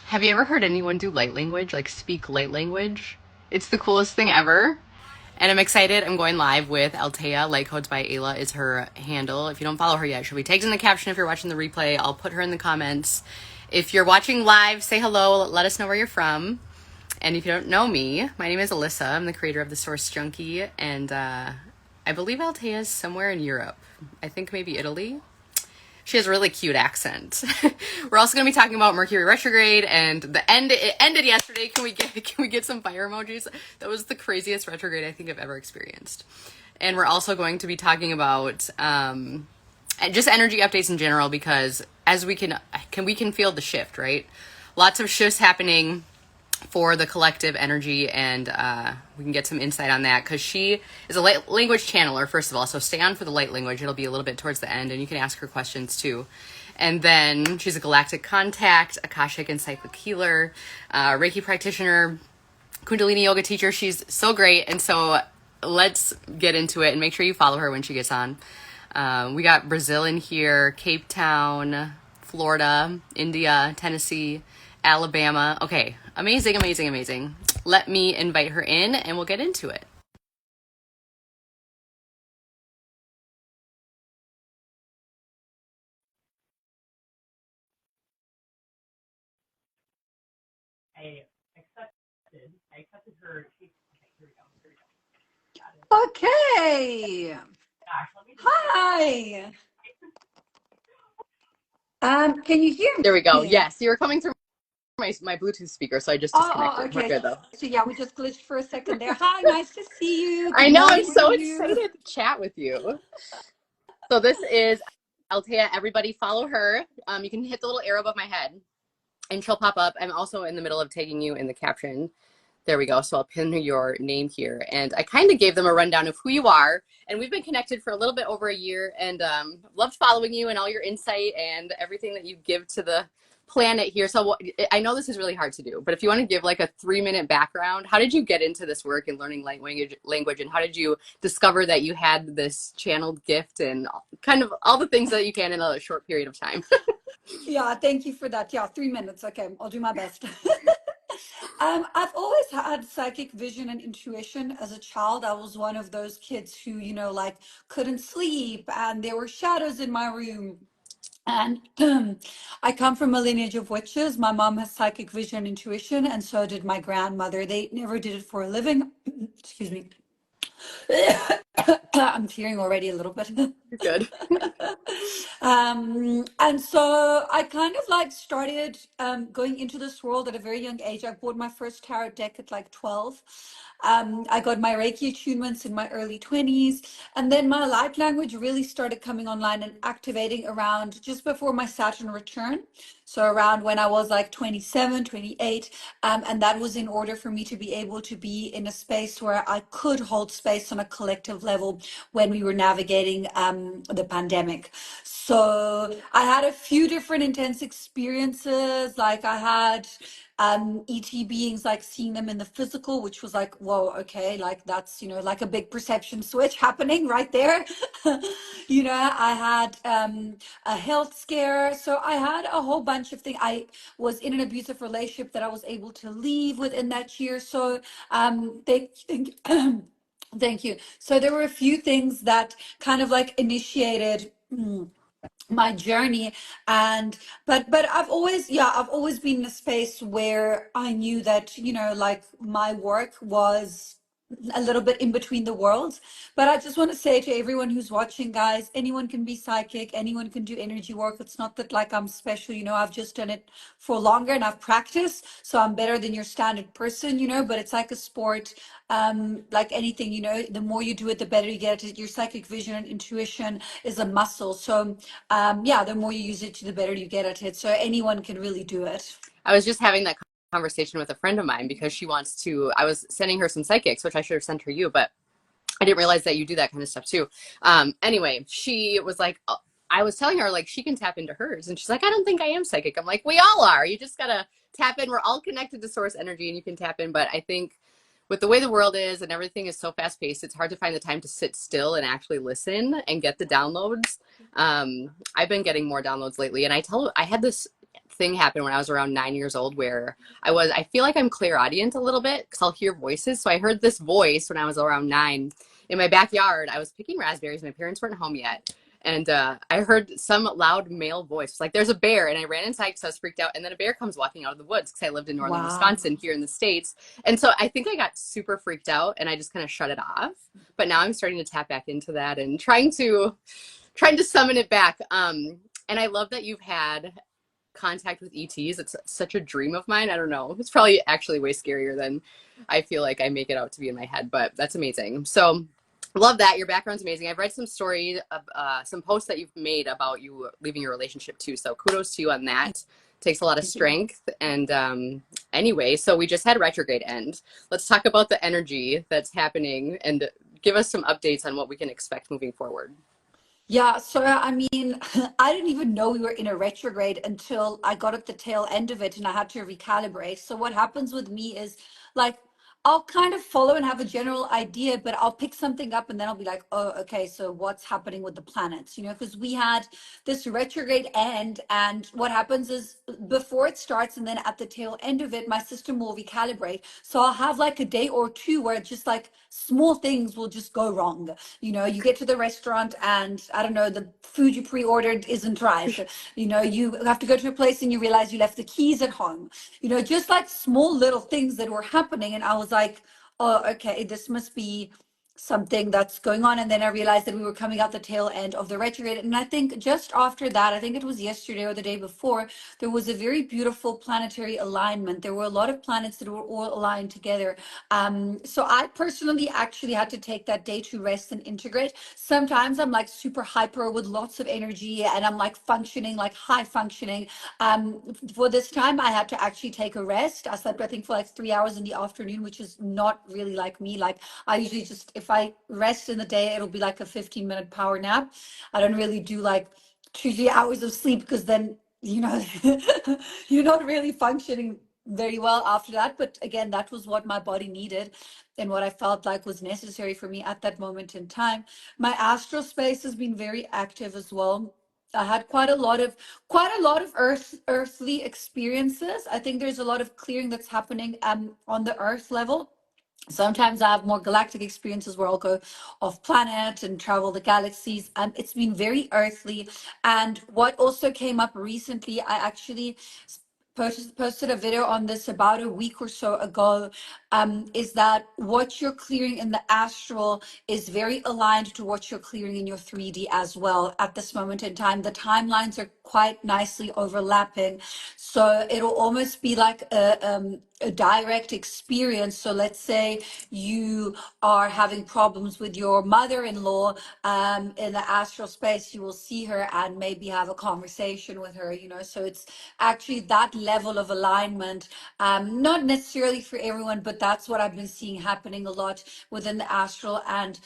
Have you ever heard anyone do light language, like speak light language? It's the coolest thing ever. And I'm excited. I'm going live with Altea. Light Codes by Ayla is her handle. If you don't follow her yet, she'll be tagged in the caption. If you're watching the replay, I'll put her in the comments. If you're watching live, say hello. Let us know where you're from. And if you don't know me, my name is Alyssa. I'm the creator of the source Junkie. And I believe Altea is somewhere in Europe. I think maybe Italy. She has a really cute accent. We're also going to be talking about Mercury retrograde and it ended yesterday. Can we get some fire emojis? That was the craziest retrograde I think I've ever experienced. And we're also going to be talking about just energy updates in general because as we can feel the shift, right? Lots of shifts happening for the collective energy, and we can get some insight on that because she is a light language channeler, first of all, so stay on for the light language. It'll be a little bit towards the end, and you can ask her questions too. And then she's a galactic contact, Akashic and psychic healer, Reiki practitioner, Kundalini yoga teacher. She's so great, and so let's get into it and make sure you follow her when she gets on. We got Brazil in here, Cape Town, Florida, India, Tennessee, Alabama. Okay, amazing, amazing, amazing. Let me invite her in and we'll get into it. I accepted her. Okay, here we go. Here we go. Okay. Hi. Can you hear There we go. me? Yes, you were coming through my Bluetooth speaker, so I just Oh, disconnected. We're okay. good though. So yeah, we just glitched for a second there. Hi, nice to see you. I Good know, I'm morning to so you. excited to chat with you. So this is Altea. Everybody follow her. You can hit the little arrow above my head and she'll pop up. I'm also in the middle of tagging you in the caption. There we go. So I'll pin your name here. And I kind of gave them a rundown of who you are. And we've been connected for a little bit over a year and loved following you and all your insight and everything that you give to the planet here. So I know this is really hard to do, but if you want to give like a 3-minute background, how did you get into this work and learning language and how did you discover that you had this channeled gift and kind of all the things that you can in a short period of time? Yeah, thank you for that. Yeah, 3 minutes. Okay, I'll do my best. I've always had psychic vision and intuition as a child. I was one of those kids who, like couldn't sleep and there were shadows in my room. And I come from a lineage of witches. My mom has psychic vision and intuition, and so did my grandmother. They never did it for a living. Excuse me. I'm tearing already a little bit. You're good. And so I kind of like started going into this world at a very young age. I bought my first tarot deck at like 12. I got my Reiki attunements in my early 20s. And then my light language really started coming online and activating around just before my Saturn return. So around when I was like 27, 28. And that was in order for me to be able to be in a space where I could hold space on a collective level when we were navigating the pandemic. So I had a few different intense experiences. Like I had ET beings, like seeing them in the physical, which was like, whoa, okay, like that's, like a big perception switch happening right there. I had a health scare. So I had a whole bunch of things. I was in an abusive relationship that I was able to leave within that year. So they think. Thank you. So there were a few things that kind of like initiated my journey. And but I've always been in a space where I knew that, like my work was a little bit in between the worlds. But I just want to say to everyone who's watching, guys, anyone can be psychic, anyone can do energy work. It's not that like I'm special, I've just done it for longer and I've practiced, so I'm better than your standard person, but it's like a sport. Like anything, the more you do it, the better you get at it. Your psychic vision and intuition is a muscle. So yeah, the more you use it, the better you get at it. So anyone can really do it. I was just having that conversation with a friend of mine because I was sending her some psychics, which I should have sent her you, but I didn't realize that you do that kind of stuff too. Anyway, she was like, I was telling her like she can tap into hers, and she's like, I don't think I am psychic. I'm like, we all are. You just gotta tap in. We're all connected to source energy, and you can tap in. But I think with the way the world is and everything is so fast paced, it's hard to find the time to sit still and actually listen and get the downloads. I've been getting more downloads lately, and I had this thing happen when I was around 9 years old where I feel like I'm clairaudient a little bit because I'll hear voices. So I heard this voice when I was around 9 in my backyard. I was picking raspberries. My parents weren't home yet. And I heard some loud male voice, like, there's a bear. And I ran inside because I was freaked out. And then a bear comes walking out of the woods because I lived in northern Wow. Wisconsin here in the States. And so I think I got super freaked out and I just kind of shut it off. But now I'm starting to tap back into that and trying to summon it back. And I love that you've had contact with ETs. It's such a dream of mine. I don't know. It's probably actually way scarier than I feel like I make it out to be in my head, but that's amazing. So love that. Your background's amazing. I've read some stories, some posts that you've made about you leaving your relationship too. So kudos to you on that. Takes a lot of strength. And anyway, so we just had retrograde end. Let's talk about the energy that's happening and give us some updates on what we can expect moving forward. Yeah, so I mean, I didn't even know we were in a retrograde until I got at the tail end of it and I had to recalibrate. So what happens with me is like I'll kind of follow and have a general idea, but I'll pick something up and then I'll be like, oh, okay, so what's happening with the planets? Because we had this retrograde end, and what happens is before it starts and then at the tail end of it, my system will recalibrate. So I'll have like a day or two where it's just like small things will just go wrong. You get to the restaurant and I don't know, the food you pre-ordered isn't right. You have to go to a place and you realize you left the keys at home. Just like small little things that were happening. And I was like, oh, okay, this must be something that's going on. And then I realized that we were coming out the tail end of the retrograde. And I think just after that, I think it was yesterday or the day before, there was a very beautiful planetary alignment. There were a lot of planets that were all aligned together. So I personally actually had to take that day to rest and integrate. Sometimes I'm like super hyper with lots of energy and I'm like functioning, like high functioning. For this time, I had to actually take a rest. I slept, I think, for like 3 hours in the afternoon, which is not really like me. Like I usually just, if I rest in the day, it'll be like a 15-minute power nap. I don't really do like 2, 3 hours of sleep because then, you're not really functioning very well after that. But again, that was what my body needed and what I felt like was necessary for me at that moment in time. My astral space has been very active as well. I had quite a lot of earthly experiences. I think there's a lot of clearing that's happening on the earth level. Sometimes I have more galactic experiences where I'll go off planet and travel the galaxies. It's been very earthly. And what also came up recently, I actually posted a video on this about a week or so ago, is that what you're clearing in the astral is very aligned to what you're clearing in your 3D as well at this moment in time. The timelines are quite nicely overlapping. So it'll almost be like a direct experience. So let's say you are having problems with your mother-in-law in the astral space, you will see her and maybe have a conversation with her. So it's actually that level of alignment, not necessarily for everyone, but that's what I've been seeing happening a lot within the astral and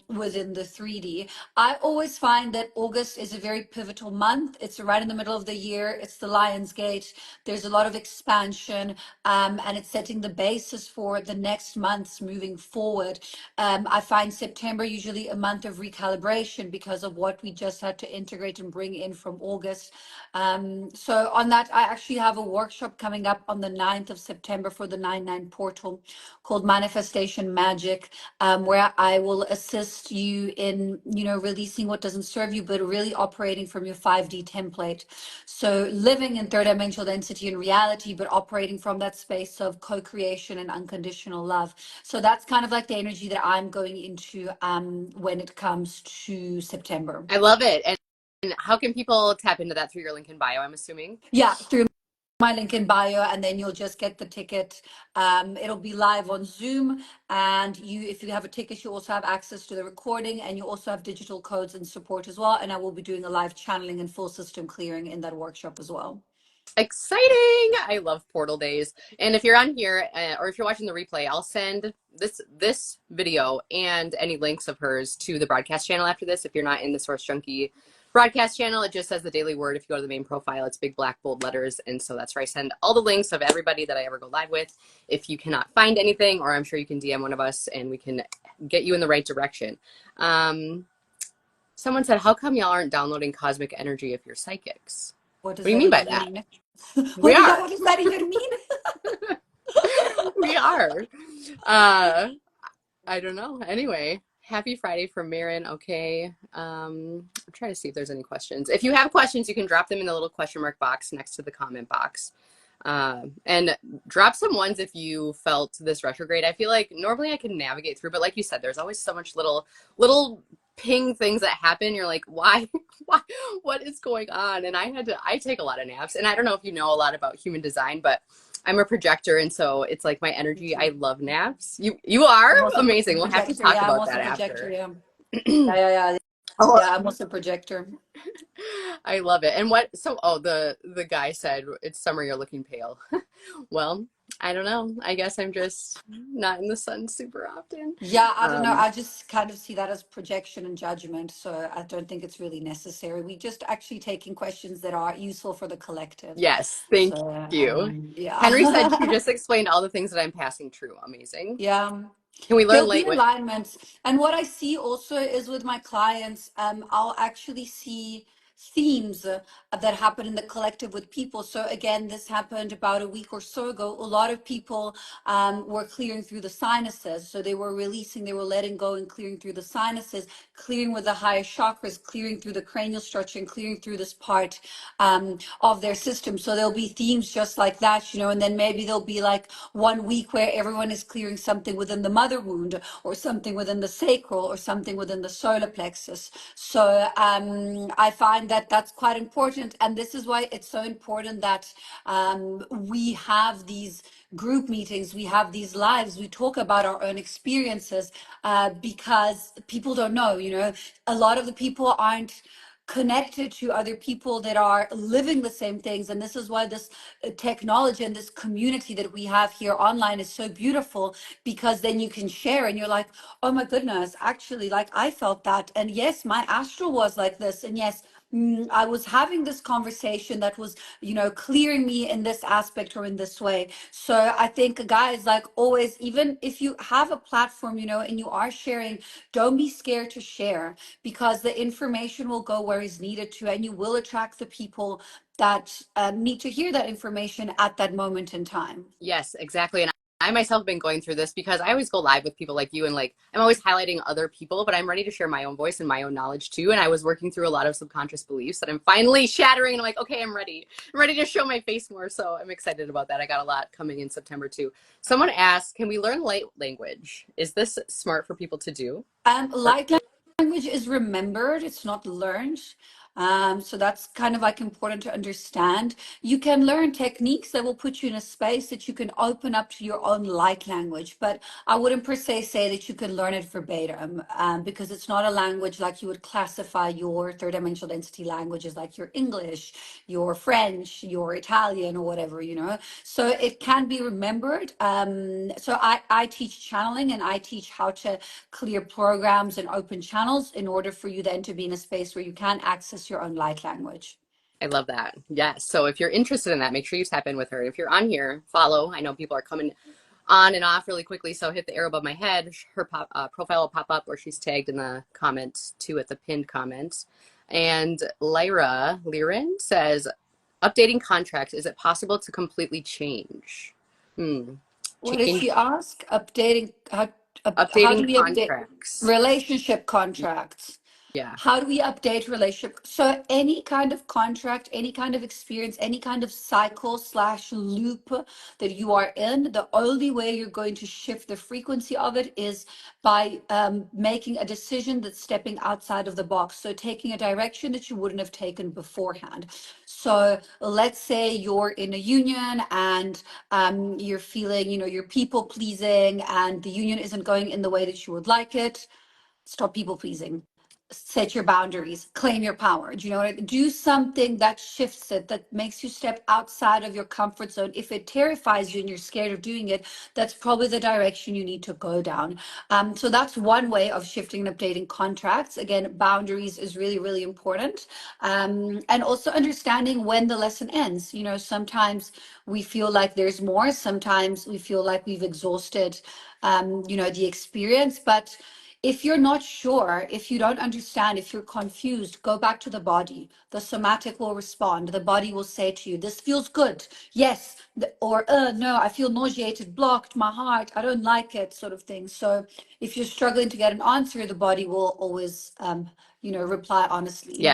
within the 3D. I always find that August is a very pivotal month. It's right in the middle of the year. It's the Lion's Gate. There's a lot of expansion, and it's setting the basis for the next months moving forward. I find September usually a month of recalibration because of what we just had to integrate and bring in from August. So on that, I actually have a workshop coming up on the 9th of September for the 9/9 portal called Manifestation Magic, where I will assist you in, releasing what doesn't serve you, but really operating from your 5D template. So living in third dimensional density and reality, but operating from that space of co-creation and unconditional love. So that's kind of like the energy that I'm going into when it comes to September. I love it. And how can people tap into that through your link in bio, I'm assuming? Yeah, through my link in bio, and then you'll just get the ticket. It'll be live on Zoom, and if you have a ticket, you also have access to the recording, and you also have digital codes and support as well. And I will be doing a live channeling and full system clearing in that workshop as well. Exciting. I love portal days. And if you're on here or if you're watching the replay, I'll send this video and any links of hers to the broadcast channel after this if you're not in the Source Junkie broadcast channel, it just says the Daily Word. If you go to the main profile, it's big black bold letters. And so that's where I send all the links of everybody that I ever go live with. If you cannot find anything, or I'm sure you can DM one of us and we can get you in the right direction. Someone said, how come y'all aren't downloading cosmic energy if you're psychics? What What does do you that mean by even that? mean? We Yeah, are. what does that even mean? We are. Uh, I don't know. Anyway, happy Friday from Marin. Okay. I'm trying to see if there's any questions. If you have questions, you can drop them in the little question mark box next to the comment box. And drop some ones if you felt this retrograde. I feel like normally I can navigate through, but like you said, there's always so much little ping things that happen. You're like, why, why, what is going on? And I take a lot of naps, and I don't know if you know a lot about human design, but I'm a projector, and so it's like my Me energy. I too. love naps. You are I'm also a amazing. We'll have to projector. talk Yeah, I'm about also that a projector. after. Yeah. Yeah. Oh, Yeah, I'm also a projector. I love it. And what? So, oh, the guy said it's summer. You're looking pale. Well, I don't know. I guess I'm just not in the sun super often. Yeah, I don't know. Um, I just kind of see that as projection and judgment. So I don't think it's really necessary. We just actually taking questions that are useful for the collective. yes, thank So you. Henry said she yeah. just explained all the things that I'm passing through. Amazing. Yeah. Can we learn There'll be late? alignments. And what I see also is with my clients, I'll actually see themes that happen in the collective with people. So again, this happened about a week or so ago. A lot of people were clearing through the sinuses. So they were releasing, they were letting go and clearing through the sinuses, clearing with the higher chakras, clearing through the cranial structure and clearing through this part of their system. So there'll be themes just like that, you know, and then maybe there'll be like 1 week where everyone is clearing something within the mother wound or something within the sacral or something within the solar plexus. So I find that that's quite important. And this is why it's so important that we have these group meetings, we have these lives, we talk about our own experiences because people don't know, you know, a lot of the people aren't connected to other people that are living the same things. And this is why this technology and this community that we have here online is so beautiful, because then you can share and you're like, oh my goodness, actually, like I felt that. And yes, my astral was like this. And yes, I was having this conversation that was, you know, clearing me in this aspect or in this way. So I think, guys, like always, even if you have a platform, you know, and you are sharing, don't be scared to share, because the information will go where is needed to, and you will attract the people that need to hear that information at that moment in time. Yes, exactly. And I myself have been going through this because I always go live with people like you, and like I'm always highlighting other people, but I'm ready to share my own voice and my own knowledge too. And I was working through a lot of subconscious beliefs that I'm finally shattering. And I'm like, okay, I'm ready. I'm ready to show my face more. So I'm excited about that. I got a lot coming in September too. Someone asked, can we learn light language? Is this smart for people to do? Or Light language is remembered, it's not learned. So that's kind of like important to understand. You can learn techniques that will put you in a space that you can open up to your own light language, but I wouldn't per se say that you can learn it verbatim, because it's not a language like you would classify your third dimensional density languages, like your English, your French, your Italian, or whatever, you know. So it can be remembered. So I teach channeling, and I teach how to clear programs and open channels in order for you then to be in a space where you can access your own light language. I love that. Yes. So if you're interested in that, make sure you tap in with her. If you're on here, follow. I know people are coming on and off really quickly. So hit the arrow above my head. Her profile will pop up, or she's tagged in the comments too at the pinned comments. And Liren says, updating contracts, is it possible to completely change? Hmm. What did Change, she ask? Updating, how do updating we update contracts. relationship contracts? Yeah, How do we update relationship? So any kind of contract, any kind of experience, any kind of cycle slash loop that you are in, the only way you're going to shift the frequency of it is by making a decision that's stepping outside of the box. So taking a direction that you wouldn't have taken beforehand. So let's say you're in a union and you're feeling, you know, you're people pleasing and the union isn't going in the way that you would like it. Stop people pleasing. set your boundaries, claim your power. Do you know what do something that shifts it, that makes you step outside of your comfort zone. If it terrifies you and you're scared of doing it, that's probably the direction you need to go down. So that's one way of shifting and updating contracts. Again, boundaries is really, really important. And also understanding when the lesson ends. You know, sometimes we feel like there's more, sometimes we feel like we've exhausted the experience. But if you're not sure, if you don't understand, if you're confused, go back to the body. The somatic will respond. The body will say to you, this feels good. Yes. Or, no, I feel nauseated, blocked, my heart, I don't like it, sort of thing. So if you're struggling to get an answer, the body will always, reply honestly.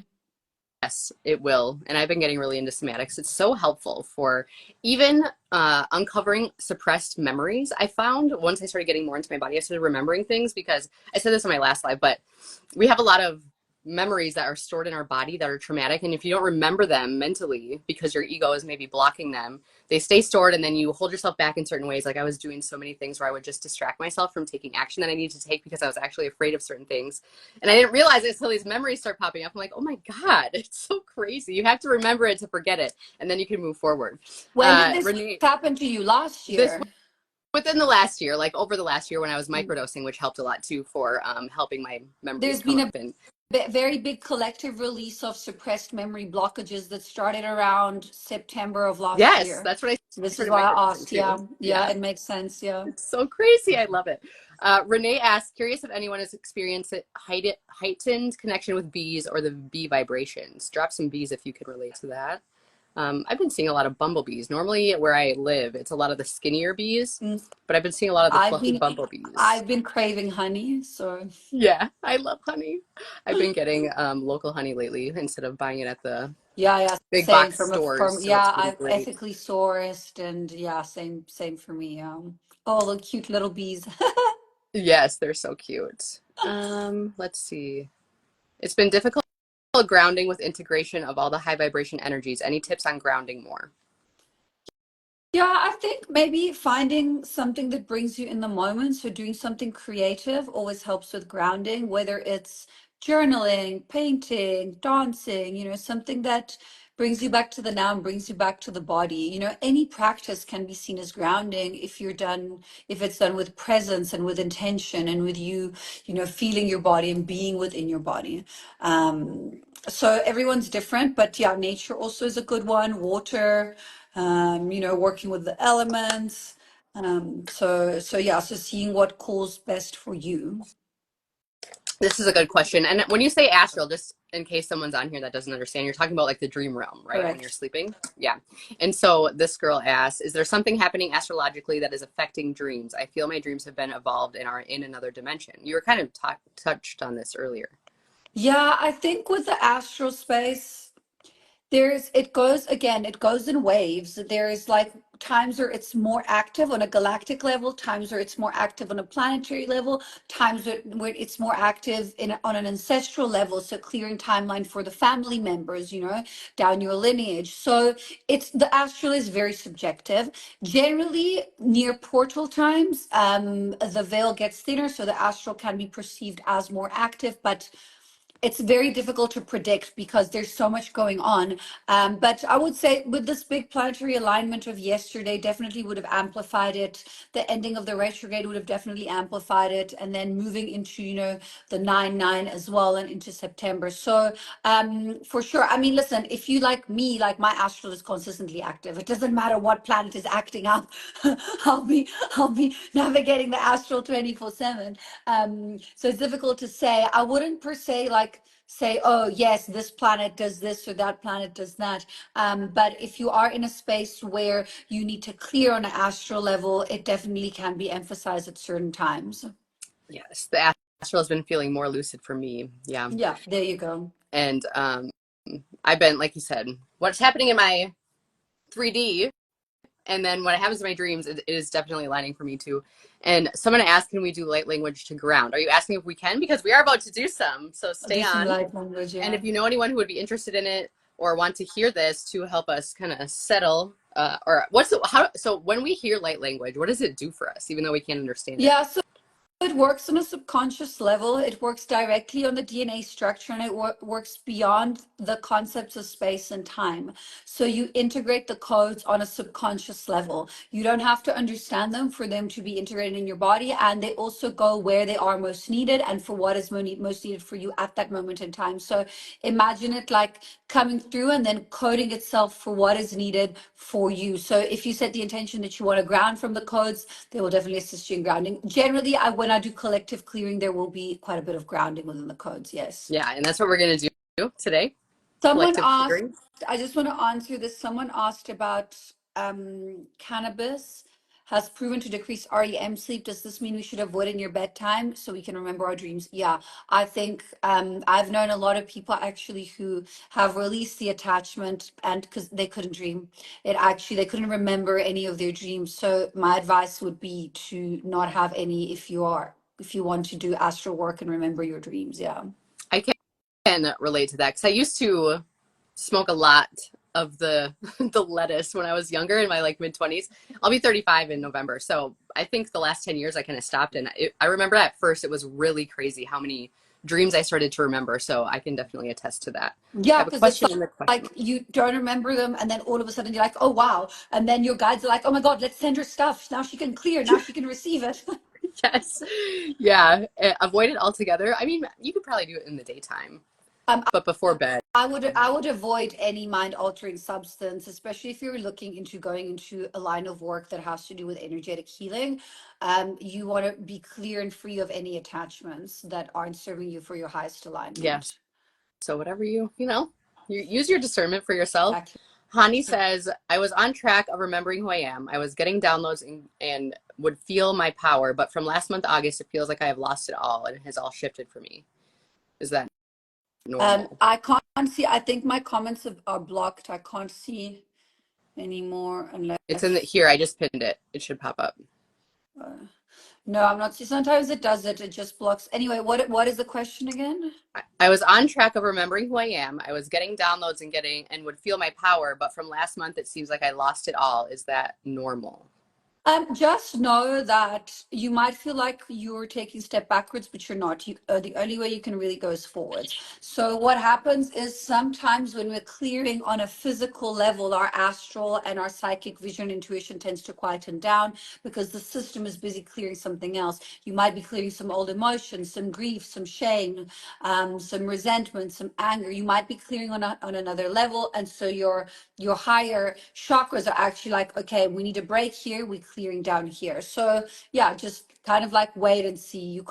Yes, it will. And I've been getting really into somatics. It's so helpful for even uncovering suppressed memories. I found once I started getting more into my body, I started remembering things because I said this in my last live, but we have a lot of memories that are stored in our body that are traumatic. And if you don't remember them mentally because your ego is maybe blocking them, they stay stored and then you hold yourself back in certain ways. Like I was doing so many things where I would just distract myself from taking action that I needed to take because I was actually afraid of certain things. And I didn't realize it until these memories start popping up. I'm like, oh my God, it's so crazy. You have to remember it to forget it. And then you can move forward. When did this Renee, happen to you? Last this year? within the last year, like over the last year when I was Mm. microdosing, which helped a lot too for helping my memories There's come been up. a And very big collective release of suppressed memory blockages that started around September of last yes, year. that's what I This is started why I microdosing asked. Yeah, too. yeah, Yeah, it makes sense. Yeah. it's so crazy. I love it. Renee asks, curious if anyone has experienced a heightened connection with bees or the bee vibrations. Drop some bees if you can relate to that. I've been seeing a lot of bumblebees. Normally, where I live, it's a lot of the skinnier bees, Mm. but I've been seeing a lot of the I've fluffy been bumblebees. I've been craving honey, so Yeah, I love honey. I've been getting local honey lately instead of buying it at the yeah, yeah, big same box from stores. So yeah, it's been I've great. ethically sourced, and yeah, same for me. Oh, the cute little bees. Yes, they're so cute. Let's see. It's been difficult grounding with integration of all the high vibration energies. Any tips on grounding more? Yeah, I think maybe finding something that brings you in the moment. So doing something creative always helps with grounding, whether it's journaling, painting, dancing, something that brings you back to the now and brings you back to the body. Any practice can be seen as grounding if it's done with presence and with intention and with you, feeling your body and being within your body. So everyone's different, but yeah, nature also is a good one. Water, working with the elements. So yeah, so seeing what calls best for you. This is a good question. And when you say astral, just in case someone's on here that doesn't understand, you're talking about like the dream realm, right? When you're Correct. sleeping. Yeah. And so this girl asks, is there something happening astrologically that is affecting dreams? I feel my dreams have been evolved and are in another dimension. You were kind of touched on this earlier. Yeah, I think with the astral space, it goes in waves. There's like times where it's more active on a galactic level, times where it's more active on a planetary level, times where it's more active on an ancestral level. So clearing timeline for the family members, down your lineage. So the astral is very subjective. Generally, near portal times, the veil gets thinner, so the astral can be perceived as more active, but it's very difficult to predict because there's so much going on. But I would say with this big planetary alignment of yesterday, definitely would have amplified it. The ending of the retrograde would have definitely amplified it. And then moving into, the 9/9 as well and into September. So for sure. I mean, listen, if you like me, like my astral is consistently active. It doesn't matter what planet is acting up. I'll be I'll be navigating the astral 24/7. So it's difficult to say. I wouldn't per se like say, oh, yes, this planet does this or that planet does that. But if you are in a space where you need to clear on an astral level, it definitely can be emphasized at certain times. Yes. The astral has been feeling more lucid for me. Yeah. Yeah, there you go. And I've been, like you said, what's happening in my 3D and then when it happens in my dreams, it is definitely aligning for me too. And someone asked, can we do light language to ground? Are you asking if we can? Because we are about to do some. So I'll stay do some on. light language, And yeah. if you know anyone who would be interested in it or want to hear this to help us kind of settle, or what's the, how, so when we hear light language, what does it do for us, even though we can't understand it? Yeah, so it works on a subconscious level. It works directly on the DNA structure, and it works beyond the concepts of space and time. So you integrate the codes on a subconscious level. You don't have to understand them for them to be integrated in your body. And they also go where they are most needed and for what is most needed for you at that moment in time. So imagine it like coming through and then coding itself for what is needed for you. So if you set the intention that you want to ground from the codes, they will definitely assist you in grounding. Generally, when I do collective clearing, there will be quite a bit of grounding within the codes. Yes. Yeah, and that's what we're gonna do today. Someone Collective asked, clearing. I just want to answer this. Someone asked about cannabis has proven to decrease REM sleep. Does this mean we should avoid it in your bedtime so we can remember our dreams? Yeah, I think I've known a lot of people actually who have released the attachment and because they couldn't dream. They couldn't remember any of their dreams. So my advice would be to not have any if you want to do astral work and remember your dreams. Yeah. I can relate to that because I used to smoke a lot of the the lettuce when I was younger in my like mid 20s. I'll be 35 in November, so I think the last 10 years I kind of stopped. And I remember at first it was really crazy how many dreams I started to remember. So I can definitely attest to that. I Yeah, have a because it's question in the question. like you don't remember them, and then all of a sudden you're like, oh wow. And then your guides are like, oh my God, let's send her stuff. Now she can clear, now she can receive it. Yes, yeah. Avoid it altogether. I mean, you could probably do it in the daytime, Um, but before bed. I would avoid any mind altering substance, especially if you're looking into going into a line of work that has to do with energetic healing. You want to be clear and free of any attachments that aren't serving you for your highest Yes. alignment. So whatever you use your discernment for yourself. Exactly. Hani says, I was on track of remembering who I am. I was getting downloads and would feel my power, but from last month, August, it feels like I have lost it all and it has all shifted for me. Is that normal? I can't see. I think my comments are blocked. I can't see anymore It's in the unless. here. I just pinned it. It should pop up. Uh, no, I'm not. See, sometimes it does it. It just blocks. Anyway, what is the question again? I was on track of remembering who I am. I was getting downloads and would feel my power, but from last month, it seems like I lost it all. Is that normal? Just know that you might feel like you're taking a step backwards, but you're not. The only way you can really go is forwards. So what happens is sometimes when we're clearing on a physical level, our astral and our psychic vision intuition tends to quieten down because the system is busy clearing something else. You might be clearing some old emotions, some grief, some shame, some resentment, some anger. You might be clearing on another level, and so your higher chakras are actually like, okay, we need a break here, we're clearing down here. So yeah, just kind of like wait and see. You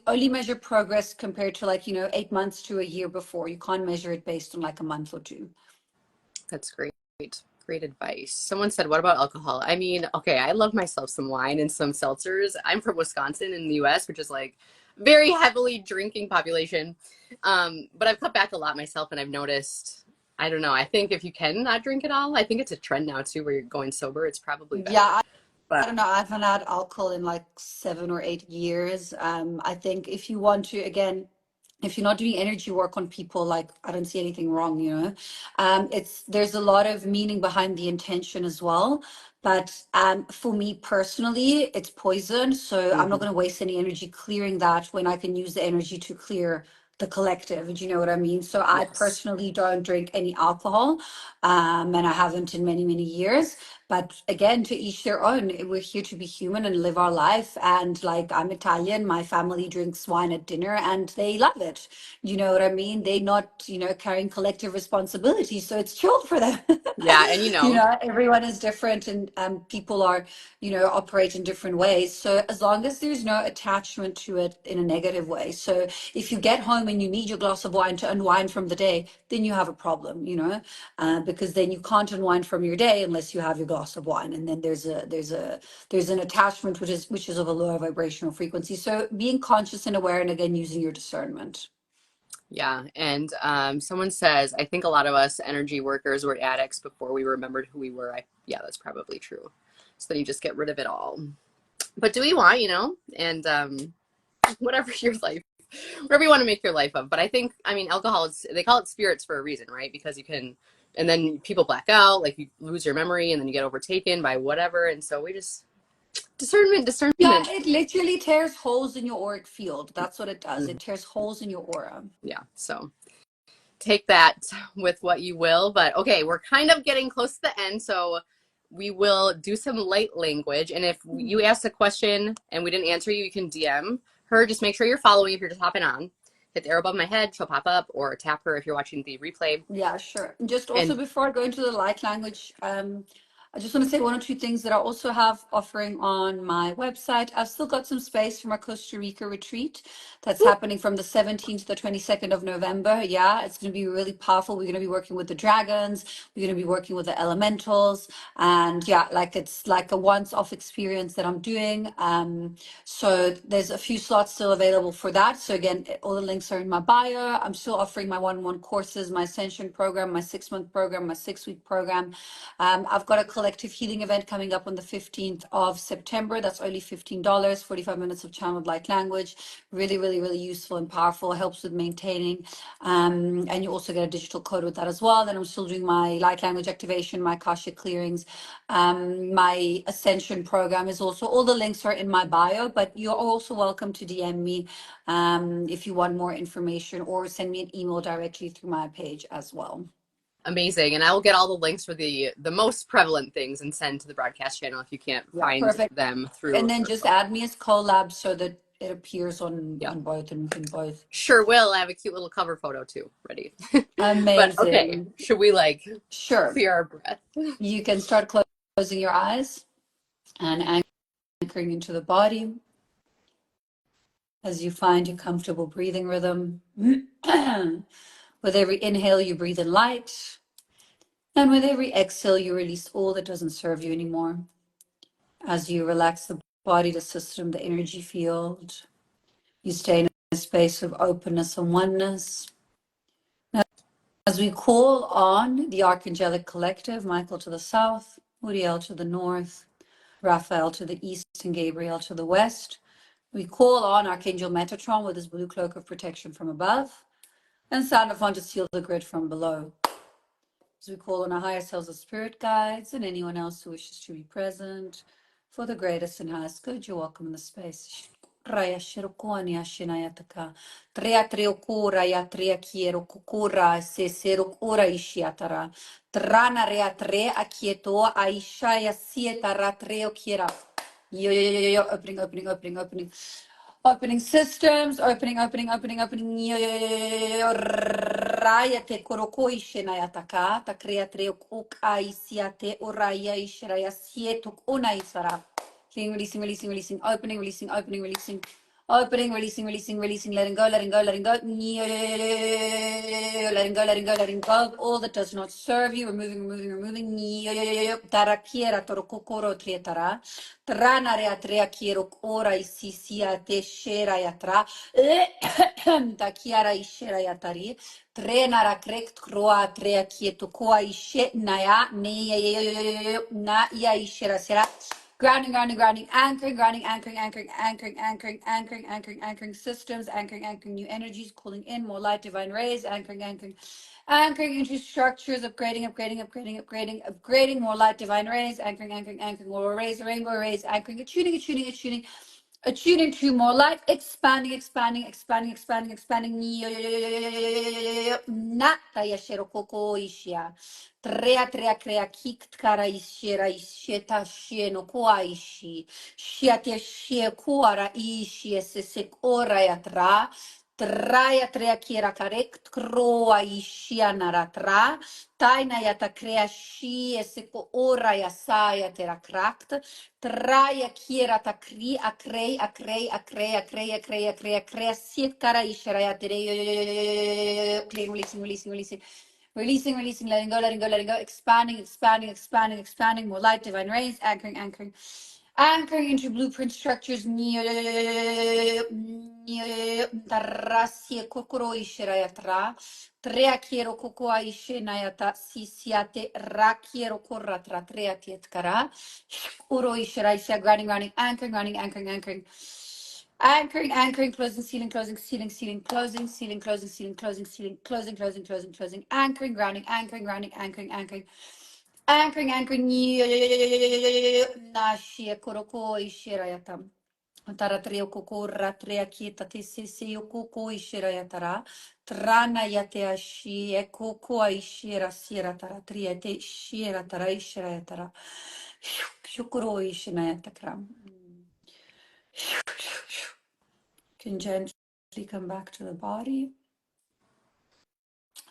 only measure progress compared to like, 8 months to a year before. You can't measure it based on like a month or two. That's great. Great advice. Someone said, what about alcohol? I mean, okay, I love myself some wine and some seltzers. I'm from Wisconsin in the US, which is like very heavily drinking population. But I've cut back a lot myself and I've noticed, I don't know, I think if you can not drink at all, I think it's a trend now too where you're going sober. It's probably better. Yeah, I But don't know. I haven't had alcohol in like 7 or 8 years. I think if you want to, again, if you're not doing energy work on people, like I don't see anything wrong. There's a lot of meaning behind the intention as well. But for me personally, it's poison. So I'm not mhm, going to waste any energy clearing that when I can use the energy to clear the collective. Do you know what I mean? So I yes. personally don't drink any alcohol, and I haven't in many, many years. But again, to each their own. We're here to be human and live our life. And like I'm Italian, my family drinks wine at dinner and they love it. You know what I mean? They're not, carrying collective responsibility. So it's chilled for them. Yeah. And Everyone is different and people are, operate in different ways. So as long as there's no attachment to it in a negative way. So if you get home and you need your glass of wine to unwind from the day, then you have a problem, because then you can't unwind from your day unless you have your glass of wine, and then there's an attachment which is of a lower vibrational frequency. So being conscious and aware, and again using your discernment. yeah. And someone says, I think a lot of us energy workers were addicts before we remembered who we were. Yeah, that's probably true. So then you just get rid of it all. But do we want, and whatever your life, whatever you want to make your life of. But I think, I mean, alcohol is, they call it spirits for a reason, right? Because you can, and then people black out, like you lose your memory and then you get overtaken by whatever. And so we just, Yeah, Discernment. it literally tears holes in your auric field. That's what it does. It tears holes in your aura. Yeah. So take that with what you will. But okay, we're kind of getting close to the end. So we will do some light language. And if you ask a question and we didn't answer you, you can DM her. Just make sure you're following if you're just hopping on. Hit the arrow above my head, she'll pop up, or tap her if you're watching the replay. Yeah, sure. And just also And before I go into the light language, I just want to say one or two things that I also have offering on my website. I've still got some space for my Costa Rica retreat that's happening from the 17th to the 22nd of November. Yeah, it's going to be really powerful. We're going to be working with the dragons. We're going to be working with the elementals. And yeah, like it's like a once-off experience that I'm doing. So there's a few slots still available for that. So again, all the links are in my bio. I'm still offering my one-on-one courses, my Ascension program, my 6-month program, my 6-week program. I've got a collective healing event coming up on the 15th of September. That's only $15, 45 minutes of channeled light language. Really, really, really useful and powerful. Helps with maintaining. And you also get a digital code with that as well. Then I'm still doing my light language activation, my Akashic clearings. My Ascension program is also, all the links are in my bio, but you're also welcome to DM me if you want more information, or send me an email directly through my page as well. amazing. And I will get all the links for the most prevalent things and send to the broadcast channel if you can't Yeah, find perfect. them And through. then just add me as collab so that it appears on Yeah. both and in both. Sure will. I have a cute little cover photo too ready. But okay, Amazing. should we like Sure. clear our breath? You can start closing your eyes and anchoring into the body as you find your comfortable breathing rhythm. With every inhale, you breathe in light. And with every exhale, you release all that doesn't serve you anymore. As you relax the body, the system, the energy field, you stay in a space of openness and oneness. As we call on the Archangelic Collective, Michael to the south, Uriel to the north, Raphael to the east, and Gabriel to the west, we call on Archangel Metatron with his blue cloak of protection from above, and Sandalphon to seal the grid from below. As we call on our higher selves as spirit guides and anyone else who wishes to be present for the greatest and highest good, you're welcome in the space. Raya shirokoni ashinayataka. Tria triokura ya tria kiero kukura se serokura ishiatara. Trana rea tre akieto aisha ya sietara treo kiera. Yo, yo, yo, yo, yo, opening, opening, opening, opening. Opening systems, opening, opening, opening, opening. Yo, yo, yo, yo, yo, raya te koroko ishenaya taka. Ta crea treo kuka isiate oraya ishiraya sietuk una isara. Releasing, releasing, releasing, opening, releasing, opening, releasing. Opening, releasing, releasing, releasing, letting go, letting go, letting go. Letting go, letting go, letting go. All that does not serve you, removing, removing, removing. Tarakiera torokokoro trietara. Tranarea trea quiero ora y sisia te shera yatra. Takiara ishera yatari. Trenara krekt kroa trea quieto koa ishe naya ne na ya ishera sera. Grounding, grounding, grounding, anchoring, grounding, anchoring, anchoring, anchoring, anchoring, anchoring, anchoring, anchoring systems, anchoring, anchoring new energies, pulling in more light, divine rays, anchoring, anchoring, anchoring into structures, upgrading, upgrading, upgrading, upgrading, upgrading, more light, divine rays, anchoring, anchoring, anchoring, more rays, rainbow rays, anchoring, attuning, attuning, attuning, attuning to more light, expanding, expanding, expanding, expanding, expanding. Nata yashero koko ishia. Trea trea crea kik kara ishera isheta shieno koa ishi. Shiate shie koara ishi esese ora yatra. Traia trea kiera karek kroa ishia naratra. Taina yata crea shi eseko ora yasaya tera krakt. Traia kiera ta kri akrei akrei akrei akrei akrei akrei akrei siet kara ishara tere clean releasing releasing releasing releasing releasing letting go expanding expanding expanding expanding more light divine rays anchoring anchoring anchoring into blueprint structures Tarrasia kokoro ishira tra trea quiero cocoa ishe nayata sisiate rakiero korra tra trea tietkara uro ishira isha grounding grounding anchoring grounding anchoring anchoring anchoring anchoring closing ceiling closing ceiling ceiling closing ceiling closing ceiling closing ceiling closing closing closing closing anchoring grounding anchoring grounding anchoring anchoring Anchoring, anchoring. Nashi koroko ishirayatam. Taratrio koko ratria kita te sisi koko ishirayatara. Trana yate ashi e koko ishira sira taratria te shira tara ishirayatara. Shukuro ishinayatakram. Can gently come back to the body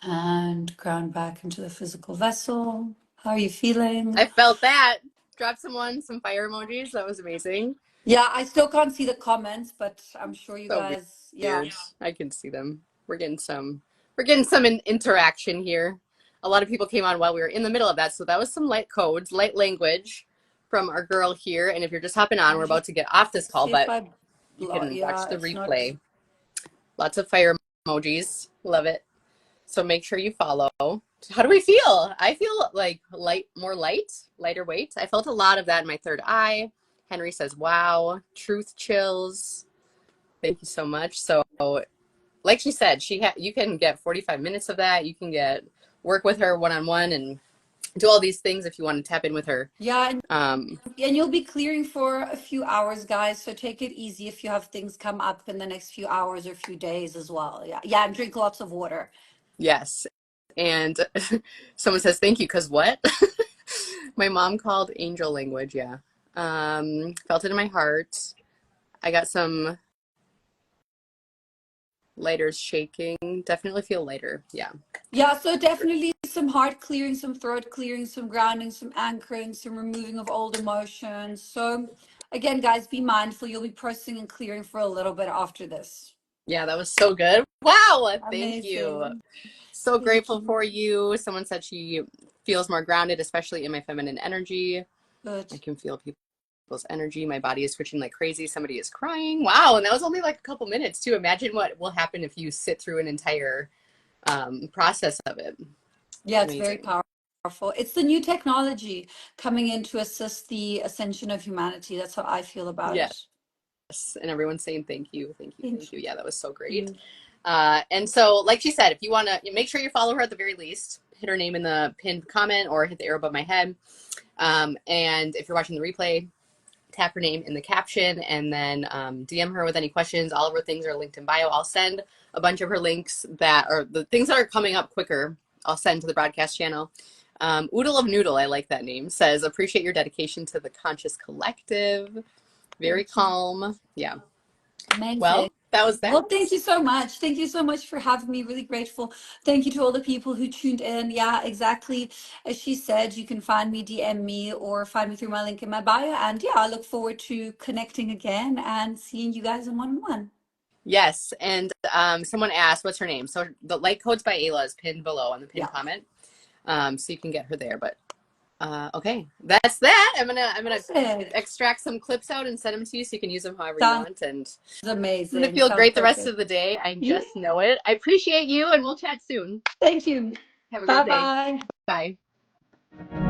and ground back into the physical vessel. How are you feeling? I felt that. Drop someone some fire emojis. That was amazing. Yeah, I still can't see the comments, but I'm sure you So guys, yeah. weird. I can see them. We're getting some interaction here. A lot of people came on while we were in the middle of that, so that was some light codes, light language from our girl here. And if you're just hopping on, Let we're me just about to get off this call, see if but I you block. can watch Yeah, the it's not. replay. Lots of fire emojis. Love it. So make sure you follow. How do we feel? I feel like lighter weight. I felt a lot of that in my third eye. Henry says, wow, truth chills. Thank you so much. So like she said, you can get 45 minutes of that. You can work with her one-on-one and do all these things if you want to tap in with her. Yeah, Um, and you'll be clearing for a few hours, guys. So take it easy if you have things come up in the next few hours or few days as well. Yeah, yeah, and drink lots of water. yes. And someone says, thank you, because what? My mom called angel language, yeah. Felt it in my heart. I got some lighters shaking. Definitely feel lighter, yeah. Yeah, so definitely some heart clearing, some throat clearing, some grounding, some anchoring, some removing of old emotions. So again, guys, be mindful. You'll be processing and clearing for a little bit after this. Yeah, that was so good. Wow, thank you. Amazing. So Thank grateful you. for you. Someone said she feels more grounded, especially in my feminine energy. Good. I can feel people's energy. My body is switching like crazy. Somebody is crying. Wow. And that was only like a couple minutes, too. Imagine what will happen if you sit through an entire process of it. Yeah, it's very Amazing. powerful. It's the new technology coming in to assist the ascension of humanity. That's how I feel about Yes. it. And everyone's saying thank you, thank you, Thank thank you. Yeah, that was so great. you. And so, like she said, if you want to make sure you follow her at the very least, hit her name in the pinned comment or hit the arrow above my head. And if you're watching the replay, tap her name in the caption and then DM her with any questions. All of her things are linked in bio. I'll send a bunch of her links that are the things that are coming up quicker. I'll send to the broadcast channel. Oodle of Noodle, I like that name, says, appreciate your dedication to the conscious collective. Very Thank you. calm. Yeah. Amazing. Well, that was that. Well, thank you so much. Thank you so much for having me. Really grateful. Thank you to all the people who tuned in. Yeah, exactly. As she said, you can find me, DM me, or find me through my link in my bio. And yeah, I look forward to connecting again and seeing you guys in one-on-one. Yes. And someone asked, what's her name? So the Light Codes by Ayla is pinned below on the pinned Yeah. comment. So you can get her there. But okay, that's that. I'm gonna Perfect. extract some clips out and send them to you so you can use them however you Sounds want. And I'm gonna amazing. feel Sounds great the rest perfect. of the day. I Yeah. just know it. I appreciate you, and we'll chat soon. Thank you. Have a great day. Bye-bye. Bye.